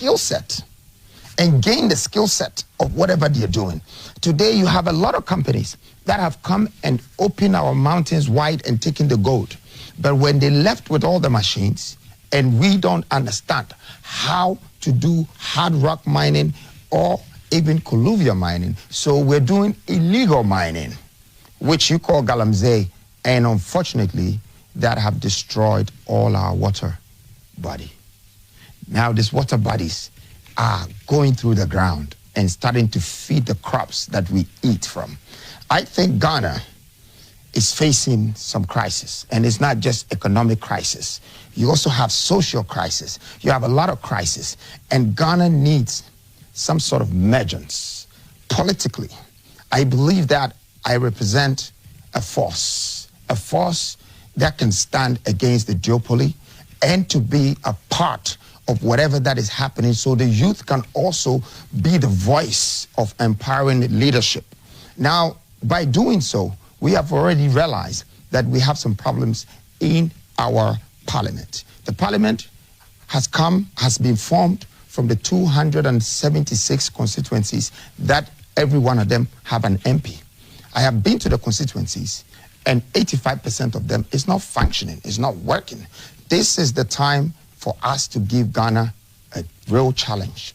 skill set and gain the skill set of whatever they're doing. Today, you have a lot of companies that have come and opened our mountains wide and taken the gold. But when they left with all the machines, and we don't understand how to do hard rock mining or even colluvial mining, so we're doing illegal mining, which you call galamsey, and unfortunately, that have destroyed all our water body. Now, these water bodies are going through the ground and starting to feed the crops that we eat from. I think Ghana is facing some crisis, and it's not just economic crisis. You also have social crisis. You have a lot of crisis, and Ghana needs some sort of emergence. Politically, I believe that I represent a force that can stand against the duopoly and to be a part of whatever that is happening, so the youth can also be the voice of empowering leadership. Now, by doing so, we have already realized that we have some problems in our parliament. The parliament has been formed from the 276 constituencies that every one of them have an MP. I have been to the constituencies, and 85% of them is not functioning, is not working. This is the time for us to give Ghana a real challenge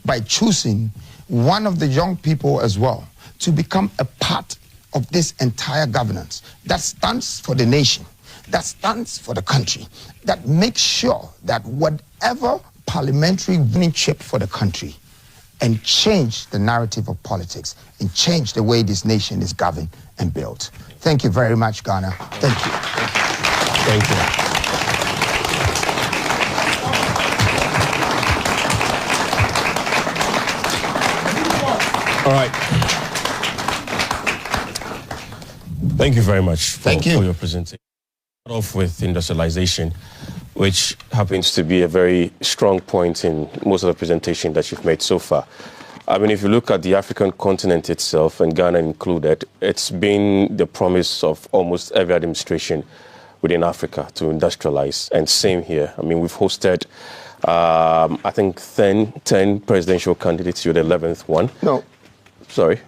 by choosing one of the young people as well to become a part of this entire governance that stands for the nation, that stands for the country, that makes sure that whatever parliamentary winning chip for the country and change the narrative of politics and change the way this nation is governed and built. Thank you very much, Ghana. Thank you. Thank you. All right. Thank you very much for your presentation. Start off with industrialization, which happens to be a very strong point in most of the presentation that you've made so far. I mean, if you look at the African continent itself, and Ghana included, it's been the promise of almost every administration within Africa to industrialize, and same here. I mean, we've hosted, I think, 10 presidential candidates. You're the 11th one. No. Sorry?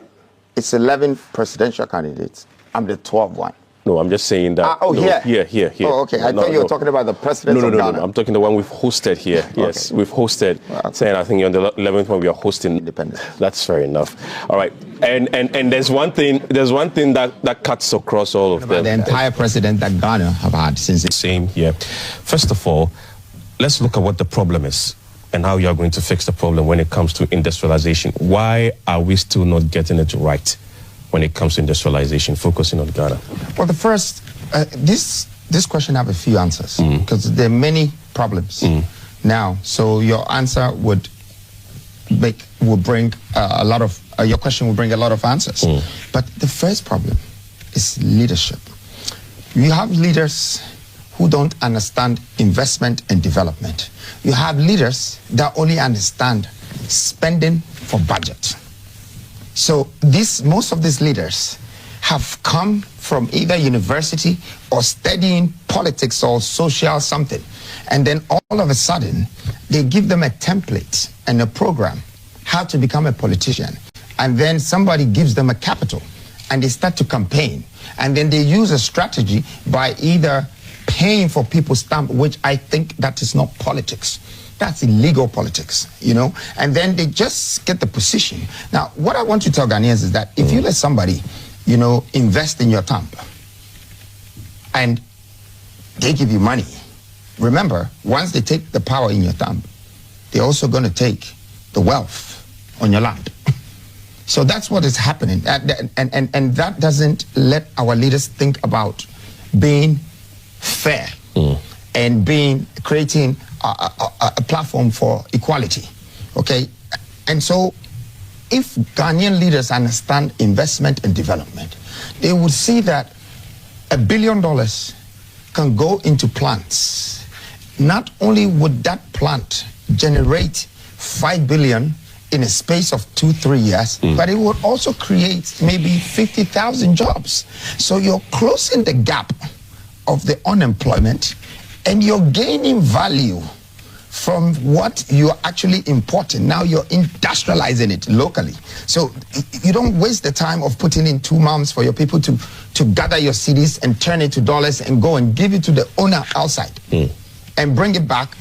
It's 11 presidential candidates. I'm the 12th one. No, I'm just saying that. Here. Oh, okay. I thought you were talking about the president of Ghana. No. I'm talking the one we've hosted here. Yes, okay. We've hosted. Saying I think you're on the 11th one. We are hosting. Independent. That's fair enough. All right. And there's one thing. that cuts across all of them. The entire president that Ghana have had since. Same here. First of all, let's look at what the problem is and how you are going to fix the problem when it comes to industrialization. Why are we still not getting it right when it comes to industrialization, focusing on Ghana? Well, the first, this question have a few answers because there are many problems now. So your answer would bring a lot of, your question will bring a lot of answers. But the first problem is leadership. You have leaders who don't understand investment and development. You have leaders that only understand spending for budget. So most of these leaders have come from either university or studying politics or social something. And then all of a sudden, they give them a template and a program, how to become a politician. And then somebody gives them a capital and they start to campaign. And then they use a strategy by either paying for people's stamp, which I think that is not politics. That's illegal politics, you know? And then they just get the position. Now, what I want to tell Ghanaians is that if you let somebody, you know, invest in your stamp and they give you money, remember, once they take the power in your stamp, they're also going to take the wealth on your land. So that's what is happening. And that doesn't let our leaders think about being fair and creating a platform for equality, okay? And so if Ghanaian leaders understand investment and development, they would see that $1 billion can go into plants. Not only would that plant generate 5 billion in a space of 2-3 years, but it would also create maybe 50,000 jobs. So you're closing the gap of the unemployment and you're gaining value from what you're actually importing. Now you're industrializing it locally. So you don't waste the time of putting in 2 months for your people to gather your cedis and turn it to dollars and go and give it to the owner outside and bring it back.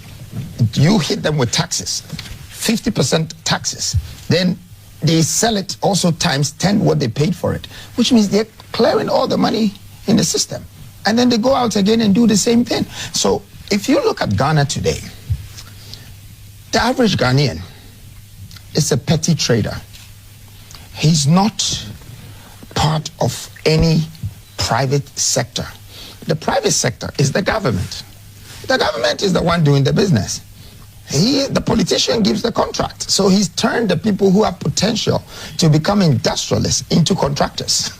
You hit them with taxes, 50% taxes. Then they sell it also times 10 what they paid for it, which means they're clearing all the money in the system. And then they go out again and do the same thing. So if you look at Ghana today, the average Ghanaian is a petty trader. He's not part of any private sector. The private sector is the government. The government is the one doing the business. The politician gives the contract. So he's turned the people who have potential to become industrialists into contractors.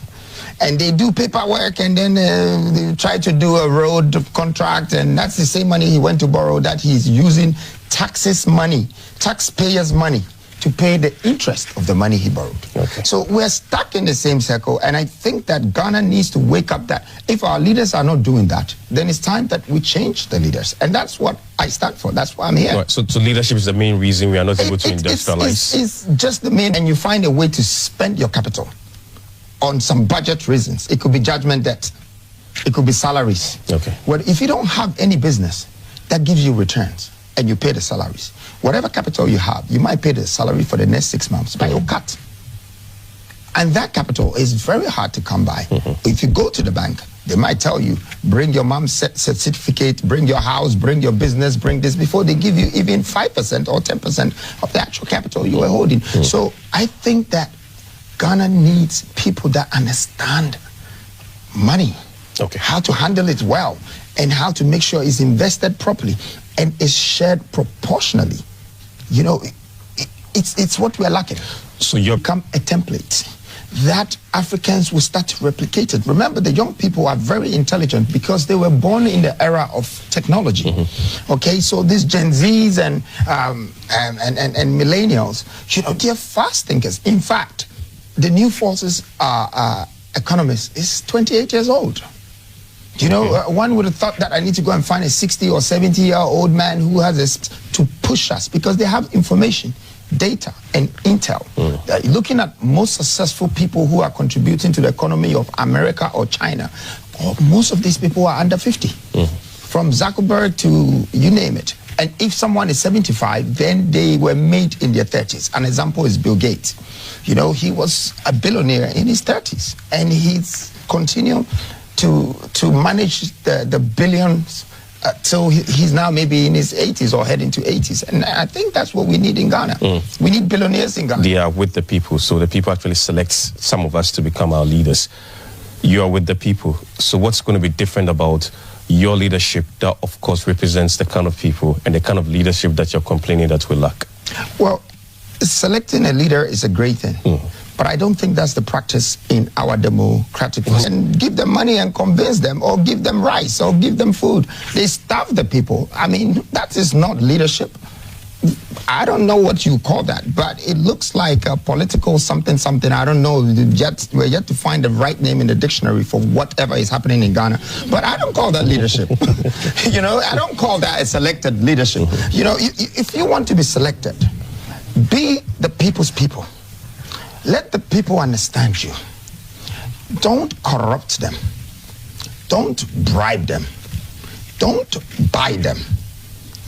And they do paperwork, and then they try to do a road contract, and that's the same money he went to borrow that he's using taxes money, taxpayers' money, to pay the interest of the money he borrowed. Okay. So we're stuck in the same circle, and I think that Ghana needs to wake up that if our leaders are not doing that, then it's time that we change the leaders. And that's what I stand for. That's why I'm here. Right. So leadership is the main reason we are not able to industrialize. It's just the main, and you find a way to spend your capital on some budget reasons. It could be judgment debt. It could be salaries. Okay. Well, if you don't have any business that gives you returns and you pay the salaries, whatever capital you have, you might pay the salary for the next 6 months by your cut. And that capital is very hard to come by. If you go to the bank, they might tell you, bring your mom's certificate, bring your house, bring your business, bring this, before they give you even 5% or 10% of the actual capital you were holding. So I think that Ghana needs people that understand money, how to handle it well, and how to make sure it's invested properly and is shared proportionally. You know, it's what we're lacking. So you become a template that Africans will start to replicate it. Remember, the young people are very intelligent because they were born in the era of technology. Okay, so these Gen Zs and millennials, you know, they're fast thinkers. In fact, the new forces economist is 28 years old. You know, one would have thought that I need to go and find a 60 or 70-year-old man who has this to push us because they have information, data, and intel. Looking at most successful people who are contributing to the economy of America or China, most of these people are under 50. From Zuckerberg to you name it. And if someone is 75, then they were made in their 30s. An example is Bill Gates. You know, he was a billionaire in his 30s, and he's continued to manage the billions till he's now maybe in his 80s or heading to 80s. And I think that's what we need in Ghana. We need billionaires in Ghana. They are with the people, so the people actually select some of us to become our leaders. You are with the people. So what's going to be different about your leadership that, of course, represents the kind of people and the kind of leadership that you're complaining that we lack? Well, selecting a leader is a great thing. But I don't think that's the practice in our democratic system. And give them money and convince them, or give them rice, or give them food. They starve the people. I mean, that is not leadership. I don't know what you call that, but it looks like a political something. I don't know. We're yet to find the right name in the dictionary for whatever is happening in Ghana. But I don't call that leadership. You know, I don't call that a selected leadership. You know, if you want to be selected, be the people's people. Let the people understand you. Don't corrupt them. Don't bribe them. Don't buy them.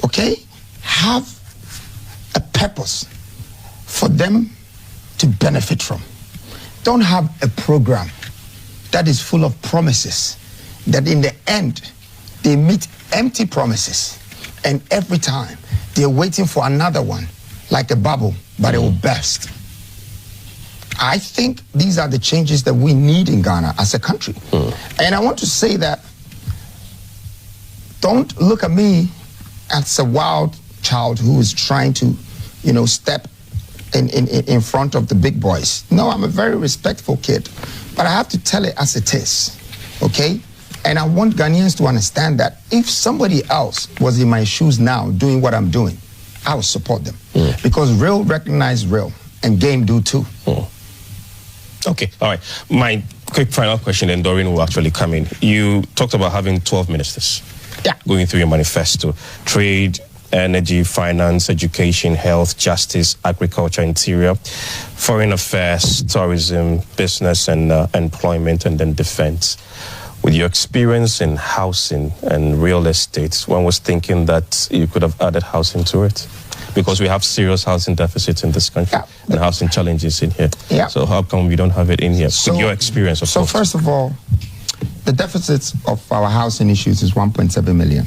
Okay? Have a purpose for them to benefit from. Don't have a program that is full of promises that in the end they meet empty promises, and every time they're waiting for another one like a bubble, but it will burst. I think these are the changes that we need in Ghana as a country. And I want to say that don't look at me as a wild child who is trying to, you know, step in front of the big boys. No, I'm a very respectful kid, but I have to tell it as it is, okay? And I want Ghanaians to understand that if somebody else was in my shoes now doing what I'm doing, I would support them. Because real recognize real, and game do too. Okay, all right. My quick final question, and Doreen will actually come in. You talked about having 12 ministers going through your manifesto: trade, energy, finance, education, health, justice, agriculture, interior, foreign affairs, tourism, business and employment, and then defense. With your experience in housing and real estate, one was thinking that you could have added housing to it, because we have serious housing deficits in this country and housing challenges in here. So how come we don't have it in here? With your experience, of course. So first of all, the deficits of our housing issues is 1.7 million.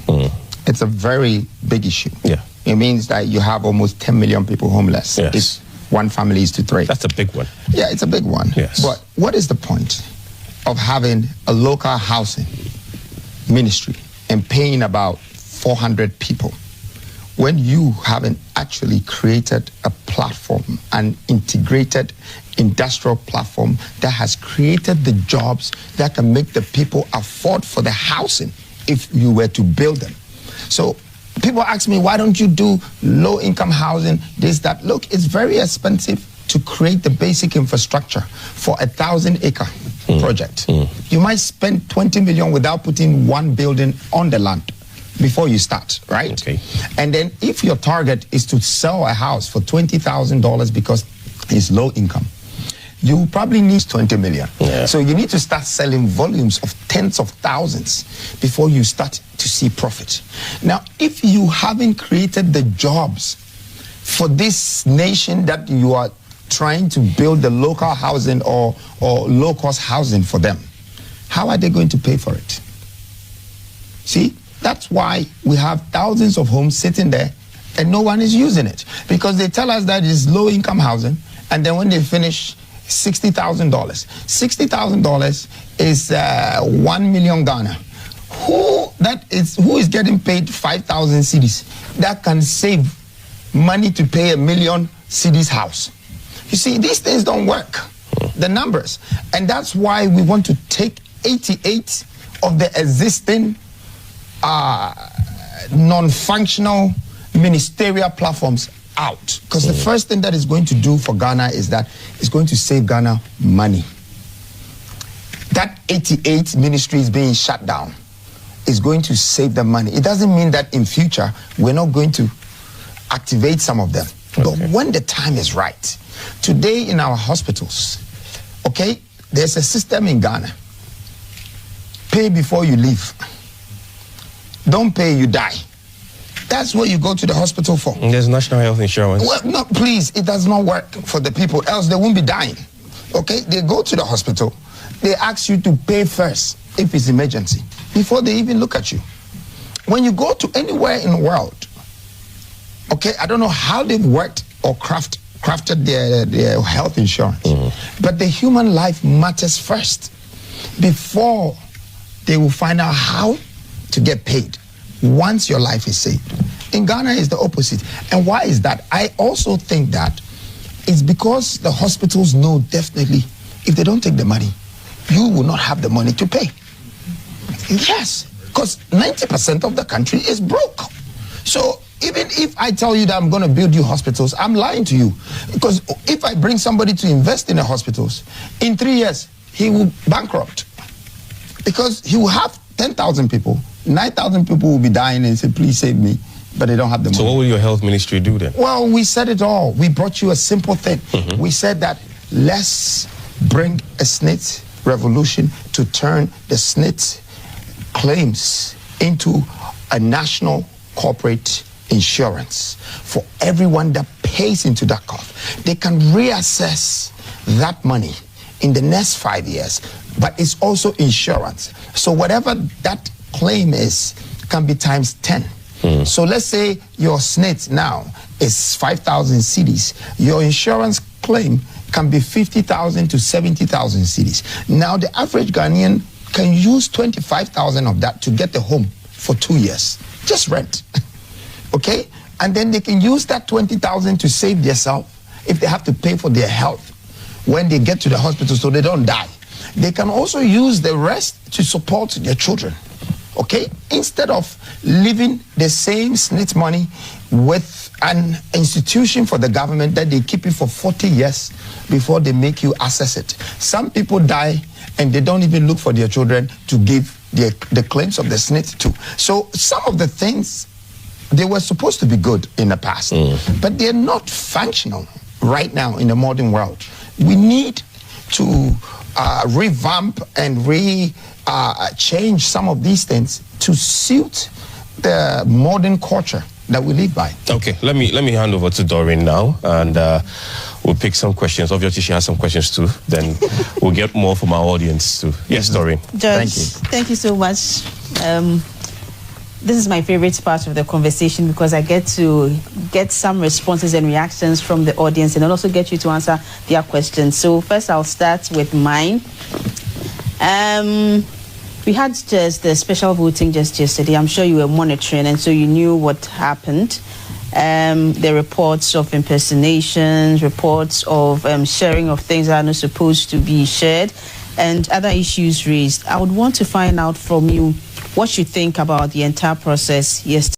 It's a very big issue. It means that you have almost 10 million people homeless. If one family is to 3. That's a big one. Yeah, it's a big one. But what is the point of having a local housing ministry and paying about 400 people when you haven't actually created a platform, an integrated industrial platform that has created the jobs that can make the people afford for the housing if you were to build them? So people ask me, why don't you do low-income housing, this, that? Look, it's very expensive to create the basic infrastructure for a 1,000-acre project. You might spend 20 million without putting one building on the land before you start, right? And then if your target is to sell a house for $20,000 because it's low income, you probably need 20 million. So you need to start selling volumes of tens of thousands before you start to see profit. Now, if you haven't created the jobs for this nation that you are trying to build the local housing or low-cost housing for them, how are they going to pay for it? See, that's why we have thousands of homes sitting there and no one is using it, because they tell us that it's low-income housing, and then when they finish, $60,000. $60,000 is 1 million Ghana. Who is getting paid 5,000 cedis that can save money to pay 1 million cedis house? You see, these things don't work, the numbers. And that's why we want to take 88 of the existing non-functional ministerial platforms out. Because the first thing that is going to do for Ghana is that it's going to save Ghana money. That 88 ministries being shut down is going to save them money. It doesn't mean that in future we're not going to activate some of them. But when the time is right, today in our hospitals, there's a system in Ghana. Pay before you leave. Don't pay, you die. That's what you go to the hospital for. There's national health insurance. Well, no, please, it does not work for the people, else they won't be dying. They go to the hospital, they ask you to pay first if it's emergency, before they even look at you. When you go to anywhere in the world, I don't know how they've worked or crafted their health insurance, but the human life matters first before they will find out how to get paid once your life is saved. In Ghana, it's the opposite. And why is that? I also think that it's because the hospitals know definitely if they don't take the money, you will not have the money to pay. Yes, because 90% of the country is broke. So even if I tell you that I'm going to build you hospitals, I'm lying to you. Because if I bring somebody to invest in the hospitals, in 3 years, he will bankrupt. Because he will have 10,000 people, 9,000 people will be dying and say, please save me, but they don't have the money. So what will your health ministry do then? Well, we said it all. We brought you a simple thing. We said that let's bring a SNIT revolution to turn the SNIT claims into a national corporate insurance for everyone that pays into that cost. They can reassess that money in the next 5 years, but it's also insurance. So whatever that claim is can be times 10. So let's say your SNIT now is 5,000 cedis. Your insurance claim can be 50,000 to 70,000 cedis. Now the average Ghanaian can use 25,000 of that to get a home for 2 years. Just rent. And then they can use that 20,000 to save themselves if they have to pay for their health when they get to the hospital so they don't die. They can also use the rest to support their children. Instead of leaving the same SNIT money with an institution for the government that they keep it for 40 years before they make you access it. Some people die and they don't even look for their children to give the claims of the SNIT to. So some of the things They were supposed to be good in the past, but they're not functional right now in the modern world. We need to revamp and change some of these things to suit the modern culture that we live by. Okay, let me hand over to Doreen now, and we'll pick some questions. Obviously, she has some questions too. Then we'll get more from our audience too. Yes, Doreen. George, thank you so much. This is my favorite part of the conversation because I get to get some responses and reactions from the audience and also get you to answer their questions. So first I'll start with mine. We had just the special voting just yesterday. I'm sure you were monitoring, and so you knew what happened. The reports of impersonations, reports of sharing of things that are not supposed to be shared, and other issues raised. I would want to find out from you what you think about the entire process yesterday.